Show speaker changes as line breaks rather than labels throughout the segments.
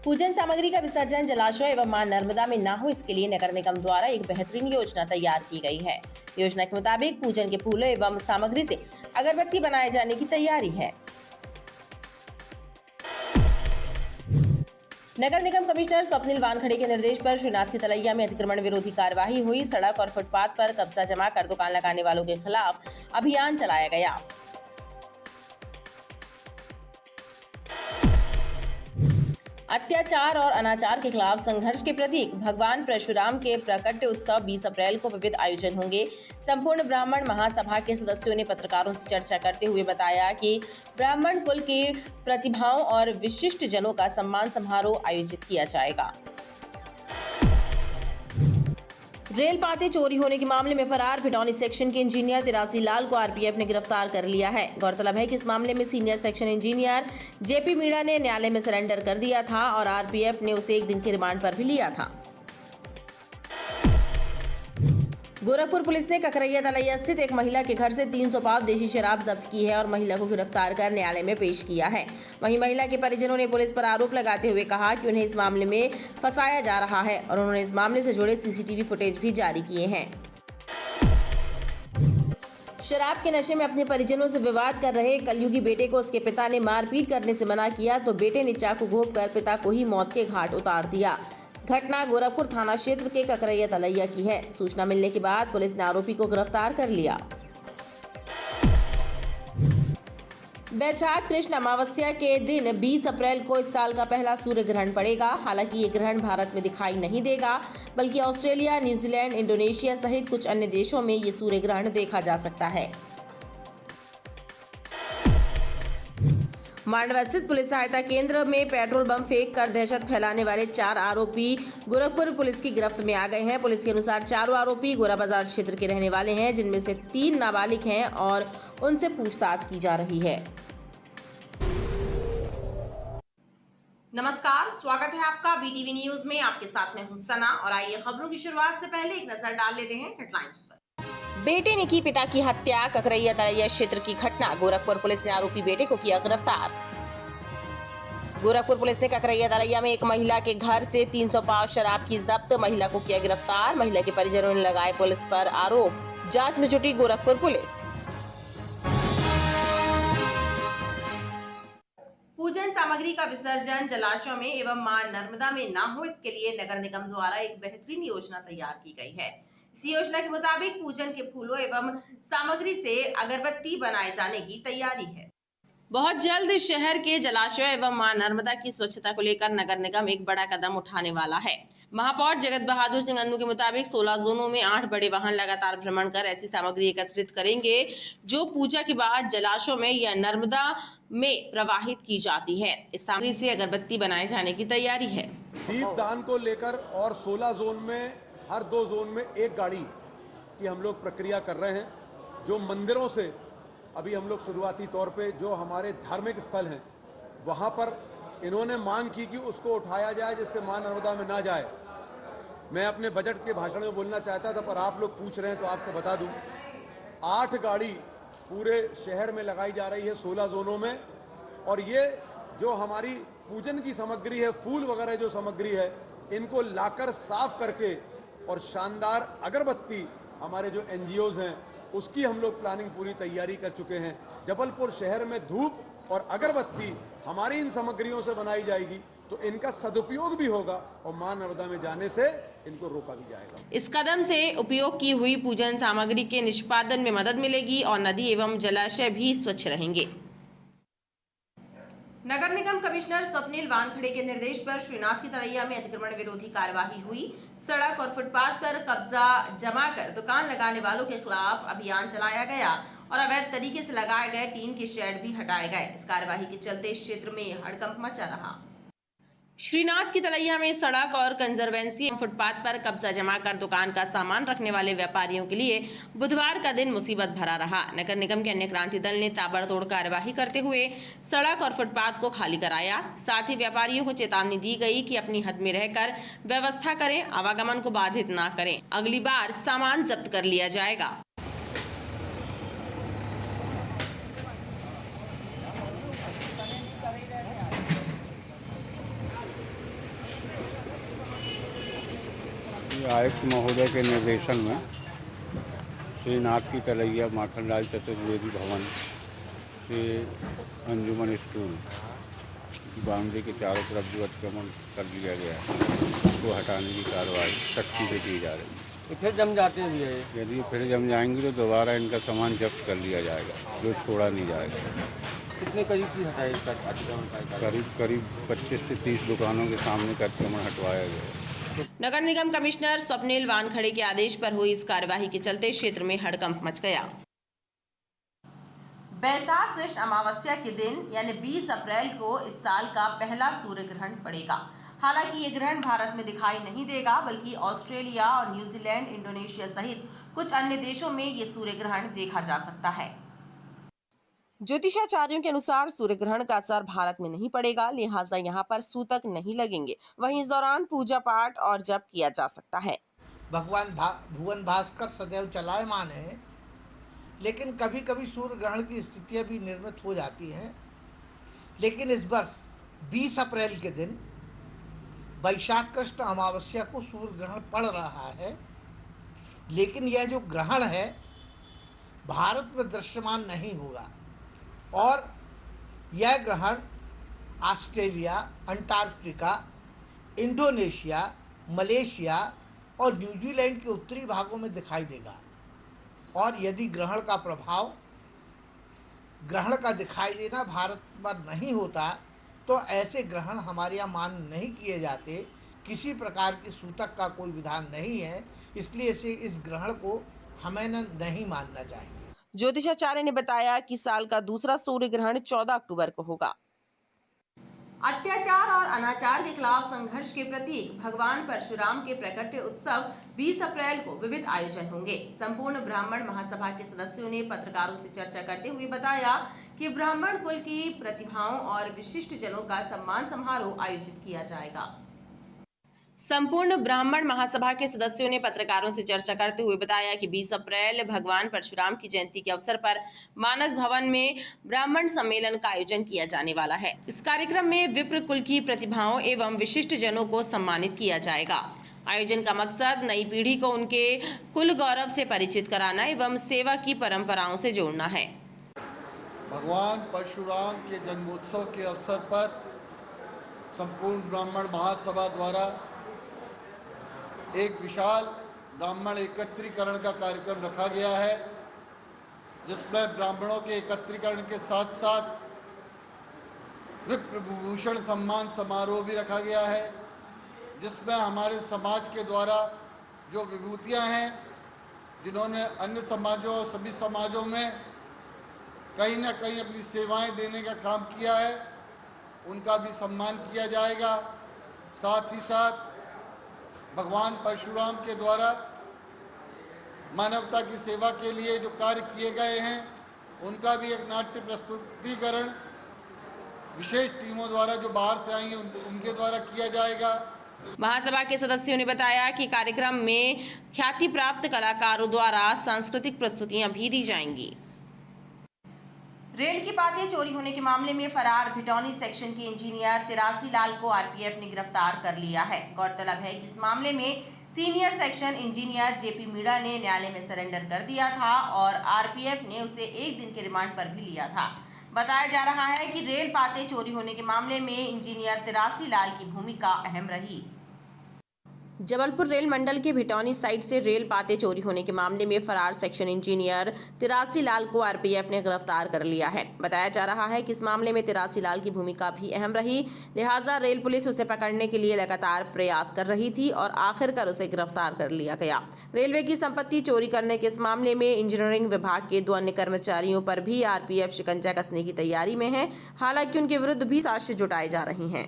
पूजन सामग्री का विसर्जन जलाशय एवं मां नर्मदा में न हो, इसके लिए नगर निगम द्वारा एक बेहतरीन योजना तैयार की गई है। योजना के मुताबिक पूजन के फूलों एवं सामग्री से अगरबत्ती बनाए जाने की तैयारी है। नगर निगम कमिश्नर स्वप्निल वानखड़े के निर्देश पर श्रीनाथ की तलैया में अतिक्रमण विरोधी कार्यवाही हुई। सड़क और फुटपाथ पर कब्जा जमा कर दुकान लगाने वालों के खिलाफ अभियान चलाया गया। अत्याचार और अनाचार के खिलाफ संघर्ष के प्रतीक भगवान परशुराम के प्राकट्य उत्सव 20 अप्रैल को विविध आयोजन होंगे। संपूर्ण ब्राह्मण महासभा के सदस्यों ने पत्रकारों से चर्चा करते हुए बताया कि ब्राह्मण कुल के प्रतिभाओं और विशिष्ट जनों का सम्मान समारोह आयोजित किया जाएगा। रेल पाते चोरी होने के मामले में फरार भिटौनी सेक्शन के इंजीनियर 83 लाल को आरपीएफ ने गिरफ्तार कर लिया है। गौरतलब है कि इस मामले में senior section engineer JP Meena ने न्यायालय में सरेंडर कर दिया था और आरपीएफ ने उसे 1 दिन के रिमांड पर भी लिया था। गोरखपुर पुलिस ने ककरैया तलैया स्थित एक महिला के घर से 300 पाव देशी शराब जब्त की है और महिला को गिरफ्तार कर न्यायालय में पेश किया है। वहीं महिला के परिजनों ने पुलिस पर आरोप लगाते हुए कहा कि उन्हें इस मामले में फंसाया जा रहा है और उन्होंने इस मामले से जुड़े सीसीटीवी फुटेज भी जारी किए हैं। शराब के नशे में अपने परिजनों से विवाद कर रहे कलयुगी बेटे को उसके पिता ने मारपीट करने से मना किया तो बेटे ने चाकू घोंपकर पिता को ही मौत के घाट उतार दिया। घटना गोरखपुर थाना क्षेत्र के ककरैया तलैया की है। सूचना मिलने के बाद पुलिस ने आरोपी को गिरफ्तार कर लिया। वैशाख कृष्ण अमावस्या के दिन 20 अप्रैल को इस साल का पहला सूर्य ग्रहण पड़ेगा। हालांकि ये ग्रहण भारत में दिखाई नहीं देगा, बल्कि ऑस्ट्रेलिया, न्यूजीलैंड, इंडोनेशिया सहित कुछ अन्य देशों में ये सूर्य ग्रहण देखा जा सकता है। मांडवा स्थित पुलिस सहायता केंद्र में पेट्रोल बम फेंक कर दहशत फैलाने वाले 4 आरोपी गोरखपुर पुलिस की गिरफ्त में आ गए हैं। पुलिस के अनुसार चारों आरोपी गोरा बाजार क्षेत्र के रहने वाले हैं, जिनमें से 3 नाबालिग हैं और उनसे पूछताछ की जा रही है। नमस्कार, स्वागत है आपका बीटीवी न्यूज में। आपके साथ मैं हूं सना और आइए खबरों की शुरुआत से पहले एक नजर डाल लेते हैं हेडलाइंस पर। बेटे ने की पिता की हत्या, ककरैया तलैया क्षेत्र की घटना। गोरखपुर पुलिस ने आरोपी बेटे को किया गिरफ्तार। गोरखपुर पुलिस ने ककरैया तलैया में एक महिला के घर से 300 पाव शराब की जब्त, महिला को किया गिरफ्तार। महिला के परिजनों ने लगाए पुलिस पर आरोप, जांच में जुटी गोरखपुर पुलिस। पूजन सामग्री का विसर्जन जलाशयों में एवं मां नर्मदा में न हो, इसके लिए नगर निगम द्वारा एक बेहतरीन योजना तैयार की गई है। इस योजना के मुताबिक पूजन के फूलों एवं सामग्री से अगरबत्ती बनाए जाने की तैयारी है। बहुत जल्द शहर के जलाशय एवं मां नर्मदा की स्वच्छता को लेकर नगर निगम एक बड़ा कदम उठाने वाला है। महापौर जगत बहादुर सिंह अन्नू के मुताबिक 16 जोनों में 8 बड़े वाहन लगातार भ्रमण कर ऐसी सामग्री एकत्रित करेंगे जो पूजा के बाद जलाशयों में या नर्मदा में प्रवाहित की जाती है। इस सामग्री से अगरबत्ती बनाए जाने की तैयारी है।
दीपदान को लेकर और 16 जोन में हर 2 जोन में एक गाड़ी की हम लोग प्रक्रिया कर रहे हैं। जो मंदिरों से अभी हम लोग शुरुआती तौर पे जो हमारे धार्मिक स्थल हैं वहाँ पर इन्होंने मांग की कि उसको उठाया जाए जिससे मां नर्मदा में ना जाए। मैं अपने बजट के भाषण में बोलना चाहता था, पर आप लोग पूछ रहे हैं तो आपको बता दूं, 8 गाड़ी पूरे शहर में लगाई जा रही है 16 जोनों में। और ये जो हमारी पूजन की सामग्री है, फूल वगैरह जो सामग्री है, इनको लाकर साफ करके और शानदार अगरबत्ती हमारे जो एनजीओज हैं उसकी हम लोग प्लानिंग पूरी तैयारी कर चुके हैं। जबलपुर शहर में धूप और अगरबत्ती हमारी इन सामग्रियों से बनाई जाएगी तो इनका सदुपयोग भी होगा और मां नर्मदा में जाने से इनको रोका भी जाएगा।
इस कदम से उपयोग की हुई पूजन सामग्री के निष्पादन में मदद मिलेगी और नदी एवं जलाशय भी स्वच्छ रहेंगे। नगर निगम कमिश्नर स्वप्निल वानखड़े के निर्देश पर श्रीनाथ की तलैया में अतिक्रमण विरोधी कार्यवाही हुई। सड़क और फुटपाथ पर कब्जा जमाकर दुकान लगाने वालों के खिलाफ अभियान चलाया गया और अवैध तरीके से लगाए गए टीन के शेड भी हटाए गए। इस कार्यवाही के चलते क्षेत्र में हड़कंप मचा रहा। श्रीनाथ की तलैया में सड़क और कंजर्वेंसी फुटपाथ पर कब्जा जमाकर दुकान का सामान रखने वाले व्यापारियों के लिए बुधवार का दिन मुसीबत भरा रहा। नगर निगम के अन्य क्रांति दल ने ताबड़तोड़ कार्यवाही करते हुए सड़क और फुटपाथ को खाली कराया। साथ ही व्यापारियों को चेतावनी दी गई कि अपनी हद में रहकर व्यवस्था करें, आवागमन को बाधित न करें, अगली बार सामान जब्त कर लिया जाएगा।
आयुक्त महोदय के निर्देशन में श्रीनाथ की तलैया माखनलाल चतुर्वेदी भवन से अंजुमन स्कूल की बाउंड्री के चारों तरफ जो अतिक्रमण कर दिया गया है उसको हटाने की कार्रवाई सख्ती से की जा रही है।
तो फिर जम जाते हैं भैया ये?
यदि फिर जम जाएंगे तो दोबारा इनका सामान जब्त कर लिया जाएगा, जो छोड़ा नहीं जाएगा।
कितने करीब की हटाए इसका अतिक्रमण का?
करीब 25 से 30 दुकानों के सामने का अतिक्रमण हटवाया गया।
नगर निगम कमिश्नर स्वप्निल वानखड़े के आदेश पर हुई इस कार्यवाही के चलते क्षेत्र में हड़कंप मच गया। बैसाख कृष्ण अमावस्या के दिन यानी 20 अप्रैल को इस साल का पहला सूर्य ग्रहण पड़ेगा। हालांकि ये ग्रहण भारत में दिखाई नहीं देगा, बल्कि ऑस्ट्रेलिया और न्यूजीलैंड, इंडोनेशिया सहित कुछ अन्य देशों में ये सूर्य ग्रहण देखा जा सकता है। ज्योतिषाचार्यों के अनुसार सूर्य ग्रहण का असर भारत में नहीं पड़ेगा, लिहाजा यहाँ पर सूतक नहीं लगेंगे। वहीं इस दौरान पूजा पाठ और जप किया जा सकता है।
भगवान भुवन भास्कर सदैव चलायमान है, लेकिन कभी कभी सूर्य ग्रहण की स्थितियां भी निर्मित हो जाती हैं। लेकिन इस वर्ष 20 अप्रैल के दिन वैशाख कृष्ण अमावस्या को सूर्य ग्रहण पड़ रहा है, लेकिन यह जो ग्रहण है भारत में दृश्यमान नहीं होगा और यह ग्रहण ऑस्ट्रेलिया, अंटार्कटिका, इंडोनेशिया, मलेशिया और न्यूजीलैंड के उत्तरी भागों में दिखाई देगा। और यदि ग्रहण का प्रभाव ग्रहण का दिखाई देना भारत पर नहीं होता तो ऐसे ग्रहण हमारे यहाँ मान नहीं किए जाते। किसी प्रकार की सूतक का कोई विधान नहीं है, इसलिए से इस ग्रहण को हमें नहीं मानना चाहिए।
ज्योतिषाचार्य ने बताया कि साल का दूसरा सूर्य ग्रहण 14 अक्टूबर को होगा। अत्याचार और अनाचार के खिलाफ संघर्ष के प्रतीक भगवान परशुराम के प्रकट्य उत्सव 20 अप्रैल को विविध आयोजन होंगे। संपूर्ण ब्राह्मण महासभा के सदस्यों ने पत्रकारों से चर्चा करते हुए बताया कि ब्राह्मण कुल की प्रतिभाओं और विशिष्ट जनों का सम्मान समारोह आयोजित किया जाएगा। संपूर्ण ब्राह्मण महासभा के सदस्यों ने पत्रकारों से चर्चा करते हुए बताया कि 20 अप्रैल भगवान परशुराम की जयंती के अवसर पर मानस भवन में ब्राह्मण सम्मेलन का आयोजन किया जाने वाला है। इस कार्यक्रम में विप्र कुल की प्रतिभाओं एवं विशिष्ट जनों को सम्मानित किया जाएगा। आयोजन का मकसद नई पीढ़ी को उनके कुल गौरव से परिचित कराना एवं सेवा की परंपराओं से जोड़ना है।
भगवान परशुराम के जन्मोत्सव के अवसर पर संपूर्ण ब्राह्मण महासभा द्वारा एक विशाल ब्राह्मण एकत्रीकरण का कार्यक्रम रखा गया है, जिसमें ब्राह्मणों के एकत्रीकरण के साथ साथ विप्रभूषण सम्मान समारोह भी रखा गया है, जिसमें हमारे समाज के द्वारा जो विभूतियां हैं, जिन्होंने अन्य समाजों और सभी समाजों में कहीं ना कहीं अपनी सेवाएं देने का काम किया है, उनका भी सम्मान किया जाएगा। साथ ही साथ भगवान परशुराम के द्वारा मानवता की सेवा के लिए जो कार्य किए गए हैं, उनका भी एक नाट्य प्रस्तुतिकरण विशेष टीमों द्वारा जो बाहर से आई हैं उनके द्वारा किया जाएगा।
महासभा के सदस्यों ने बताया कि कार्यक्रम में ख्याति प्राप्त कलाकारों द्वारा सांस्कृतिक प्रस्तुतियां भी दी जाएंगी। रेल की पाते चोरी होने के मामले में फरार भिटौनी सेक्शन के इंजीनियर 83 लाल को आरपीएफ ने गिरफ्तार कर लिया है। गौरतलब है कि इस मामले में senior section engineer JP Meena ने न्यायालय में सरेंडर कर दिया था और आरपीएफ ने उसे 1 दिन के रिमांड पर भी लिया था। बताया जा रहा है कि रेल पाते चोरी होने के मामले में इंजीनियर 83 लाल की भूमिका अहम रही। जबलपुर रेल मंडल के भिटौनी साइट से रेल पाते चोरी होने के मामले में फरार सेक्शन इंजीनियर 83 लाल को आरपीएफ ने गिरफ्तार कर लिया है। बताया जा रहा है कि इस मामले में 83 लाल की भूमिका भी अहम रही, लिहाजा रेल पुलिस उसे पकड़ने के लिए लगातार प्रयास कर रही थी और आखिरकार उसे गिरफ्तार कर लिया गया। रेलवे की संपत्ति चोरी करने के इस मामले में इंजीनियरिंग विभाग के 2 अन्य कर्मचारियों पर भी आरपीएफ शिकंजा कसने की तैयारी में है। हालांकि उनके विरुद्ध भी साक्ष्य जुटाए जा रहे हैं।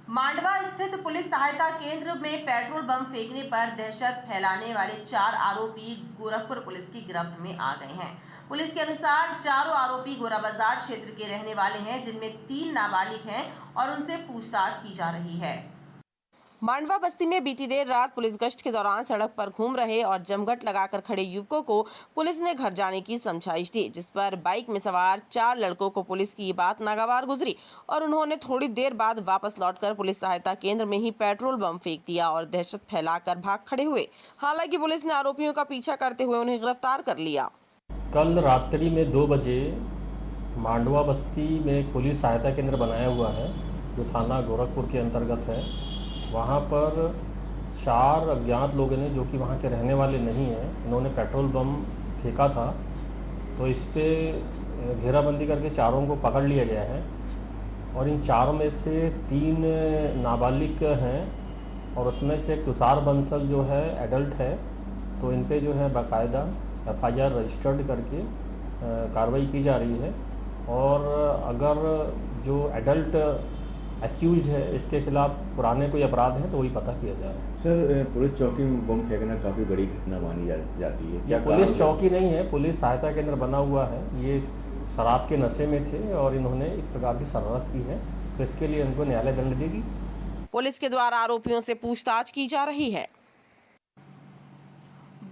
मांडवा स्थित पुलिस सहायता केंद्र में पेट्रोल बम फेंकने पर दहशत फैलाने वाले 4 आरोपी गोरखपुर पुलिस की गिरफ्त में आ गए हैं। पुलिस के अनुसार चारों आरोपी गोरा बाजार क्षेत्र के रहने वाले हैं, जिनमें 3 नाबालिग हैं और उनसे पूछताछ की जा रही है। मांडवा बस्ती में बीती देर रात पुलिस गश्त के दौरान सड़क पर घूम रहे और जमघट लगाकर खड़े युवकों को पुलिस ने घर जाने की समझाइश दी, जिस पर बाइक में सवार 4 लड़कों को पुलिस की ये बात नागवार गुजरी और उन्होंने थोड़ी देर बाद वापस लौटकर पुलिस सहायता केंद्र में ही पेट्रोल बम फेंक दिया और दहशत फैलाकर भाग खड़े हुए। हालांकि पुलिस ने आरोपियों का पीछा करते हुए उन्हें गिरफ्तार कर लिया।
कल रात्रि में 2 बजे मांडवा बस्ती में एक पुलिस सहायता केंद्र बनाया हुआ है जो थाना गोरखपुर के अंतर्गत है। वहाँ पर 4 अज्ञात लोगों ने, जो कि वहाँ के रहने वाले नहीं हैं, इन्होंने पेट्रोल बम फेंका था। तो इस पे घेराबंदी करके चारों को पकड़ लिया गया है और इन चारों में से 3 नाबालिग हैं और उसमें से एक तुषार बंसल जो है एडल्ट है। तो इन पे जो है बाकायदा FIR रजिस्टर्ड करके कार्रवाई की जा रही है और अगर जो एडल्ट एक्यूज्ड है इसके खिलाफ पुराने कोई अपराध हैं तो वही पता किया जा रहा है।
सर, पुलिस चौकी में बम फेंकना काफ़ी बड़ी घटना मानी जाती है।
ये पुलिस चौकी नहीं है, पुलिस सहायता केंद्र बना हुआ है। ये शराब के नशे में थे और इन्होंने इस प्रकार की शरारत की है, तो इसके लिए इनको न्यायालय दंड देगी।
पुलिस के द्वारा आरोपियों से पूछताछ की जा रही है।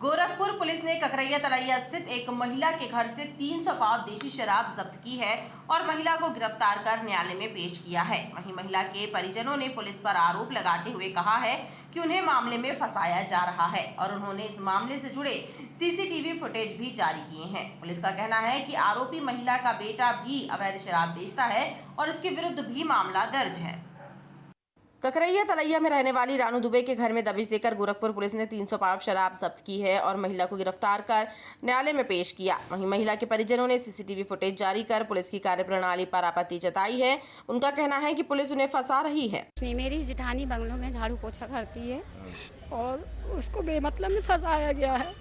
गोरखपुर पुलिस ने ककरैया तलैया स्थित एक महिला के घर से 300 पाव देशी शराब जब्त की है और महिला को गिरफ्तार कर न्यायालय में पेश किया है। वहीं महिला के परिजनों ने पुलिस पर आरोप लगाते हुए कहा है कि उन्हें मामले में फंसाया जा रहा है और उन्होंने इस मामले से जुड़े CCTV फुटेज भी जारी किए हैं। पुलिस का कहना है कि आरोपी महिला का बेटा भी अवैध शराब बेचता है और इसके विरुद्ध भी मामला दर्ज है। ककरैया तलैया में रहने वाली रानू दुबे के घर में दबिश देकर गोरखपुर पुलिस ने 300 पाव शराब जब्त की है और महिला को गिरफ्तार कर न्यायालय में पेश किया। वहीं महिला के परिजनों ने CCTV फुटेज जारी कर पुलिस की कार्यप्रणाली पर आपत्ति जताई है। उनका कहना है कि पुलिस उन्हें फंसा रही है।
मेरी जेठानी बंगलों में झाड़ू पोछा करती है और उसको बेमतलब में फंसाया गया है।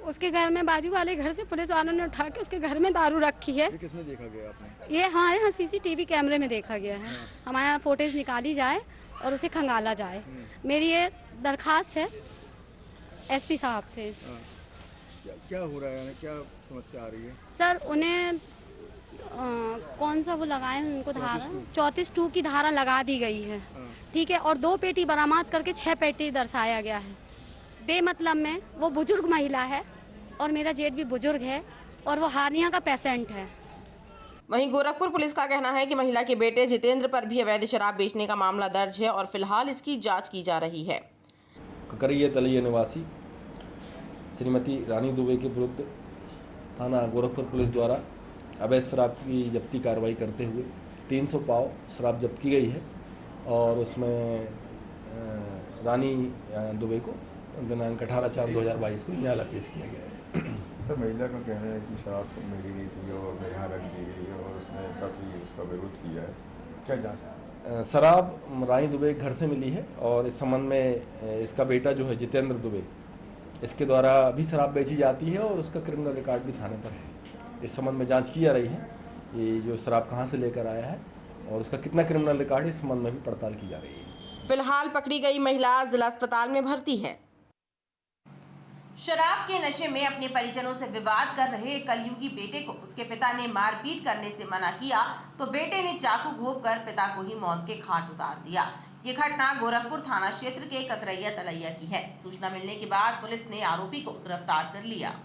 उसके घर में, बाजू वाले घर से पुलिस वालों ने उठा के उसके घर में दारू रखी है।
ये किसमें देखा गया आपने? ये
हमारे यहाँ CCTV कैमरे में देखा गया है। हमारे यहाँ फोटेज निकाली जाए और उसे खंगाला जाए। मेरी ये दरखास्त है SP साहब से।
क्या हो रहा है, क्या समस्या आ रही है?
सर, उन्हें कौन सा वो लगाए हैं, उनको धारा 34(2) की धारा लगा दी गई है, ठीक है। और 2 पेटी बरामद करके 6 पेटी दर्शाया गया है बेमतलब में। वो बुजुर्ग महिला है और मेरा जेठ भी बुजुर्ग है और वो हार्निया का पेशेंट है।
वहीं गोरखपुर पुलिस का कहना है कि महिला के बेटे जितेंद्र पर भी अवैध शराब बेचने का मामला दर्ज है और फिलहाल इसकी जांच की जा रही है।
ककरैया तलैया निवासी श्रीमती रानी दुबे के विरुद्ध थाना गोरखपुर पुलिस द्वारा अवैध शराब की जब्ती कार्रवाई करते हुए 300 पाव शराब जब्त की गई है और उसमें रानी दुबे को दिनांक 18/4/2022 को न्यायालय पेश किया गया है।
सर, महिला का कहना है कि शराब तो मिली गई थी और यहाँ रख दी गई और उसने काफ़ी उसका विरोध किया है, क्या जांच?
शराब रानी दुबे के घर से मिली है और इस संबंध में इसका बेटा जो है जितेंद्र दुबे, इसके द्वारा भी शराब बेची जाती है और उसका क्रिमिनल रिकॉर्ड भी थाने पर है। इस संबंध में जांच की जा रही है, ये जो शराब कहाँ से लेकर आया है और उसका कितना क्रिमिनल रिकॉर्ड है, इस संबंध में भी पड़ताल की जा रही है।
फिलहाल पकड़ी गई महिला जिला अस्पताल में भर्ती है। शराब के नशे में अपने परिजनों से विवाद कर रहे कलयुगी बेटे को उसके पिता ने मारपीट करने से मना किया तो बेटे ने चाकू घोंपकर पिता को ही मौत के घाट उतार दिया। ये घटना गोरखपुर थाना क्षेत्र के ककरैया तलैया की है। सूचना मिलने के बाद पुलिस ने आरोपी को गिरफ्तार कर लिया।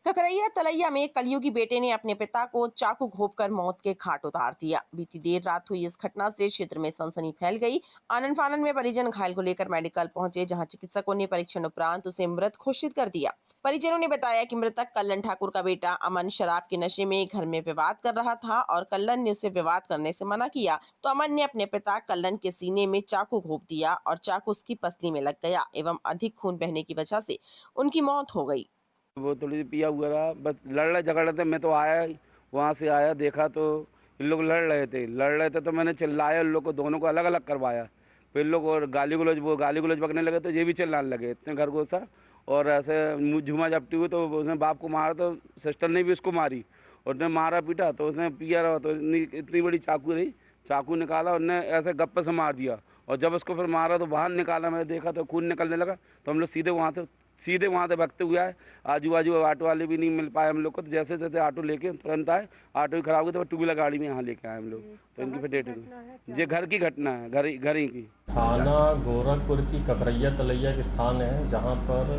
ककरैया तलैया में कलयुगी बेटे ने अपने पिता को चाकू घोंपकर मौत के घाट उतार दिया। बीती देर रात हुई इस घटना से क्षेत्र में सनसनी फैल गई। आनन फानन में परिजन घायल को लेकर मेडिकल पहुंचे, जहां चिकित्सकों ने परीक्षण उपरांत उसे मृत घोषित कर दिया। परिजनों ने बताया कि मृतक कल्लन ठाकुर का बेटा अमन शराब के नशे में घर में विवाद कर रहा था और कल्लन ने उसे विवाद करने से मना किया तो अमन ने अपने पिता कल्लन के सीने में चाकू घोंप दिया और चाकू उसकी पसली में लग गया एवं अधिक खून बहने की वजह से उनकी मौत हो गई।
वो थोड़ी पिया हुआ रहा, बस लड़ रहे झगड़ रहे थे। मैं तो आया, वहाँ से आया, देखा तो इन लोग लड़ रहे थे तो मैंने चिल्लाया, इन लोग को दोनों को अलग अलग करवाया। फिर लोग और गाली गलौज बकने लगे तो ये भी चिल्लाने लगे, इतने घर घुसा और ऐसे झुमा झपटी हुई तो उसने बाप को मारा तो सिस्टर ने भी उसको मारी और उसने मारा पीटा तो उसने पिया रहा तो इतनी बड़ी चाकू रही, चाकू निकाला उसने ऐसे गप्पे से मार दिया और जब उसको फिर मारा तो बाहर निकाला, मैं देखा तो खून निकलने लगा तो हम लोग सीधे वहाँ से सीधे वहाँ से भगते हुए आए। आजू बाजू ऑटो वाले भी नहीं मिल पाए हम लोग को, तो जैसे जैसे ऑटो लेके तुरंत आए। ऑटो ही खराब हुई तो टू व्हीलर गाड़ी में यहाँ लेके आए हम लोग। तो इनकी फिर डेट हुई। ये घर की घटना है, घर ही की।
थाना गोरखपुर की ककरैया तलैया के स्थान है, जहाँ पर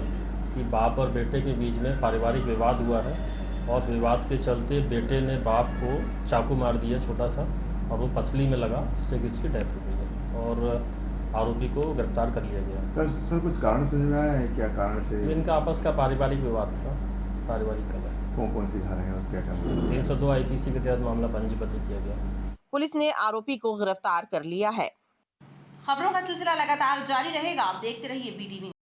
कि बाप और बेटे के बीच में पारिवारिक विवाद हुआ है और विवाद के चलते बेटे ने बाप को चाकू मार दिया छोटा सा, और वो पसली में लगा, जिससे कि उसकी डेथ हो गई है और आरोपी को गिरफ्तार कर लिया गया।
सर कुछ कारण समझ में आया है, क्या कारण से?
इनका आपस का पारिवारिक विवाद था, पारिवारिक कलह।
कौन सी धारा है और क्या क्या?
302 IPC के तहत मामला पंजीबद्ध किया गया।
पुलिस ने आरोपी को गिरफ्तार कर लिया है। खबरों का सिलसिला लगातार जारी रहेगा, आप देखते रहिए BTV।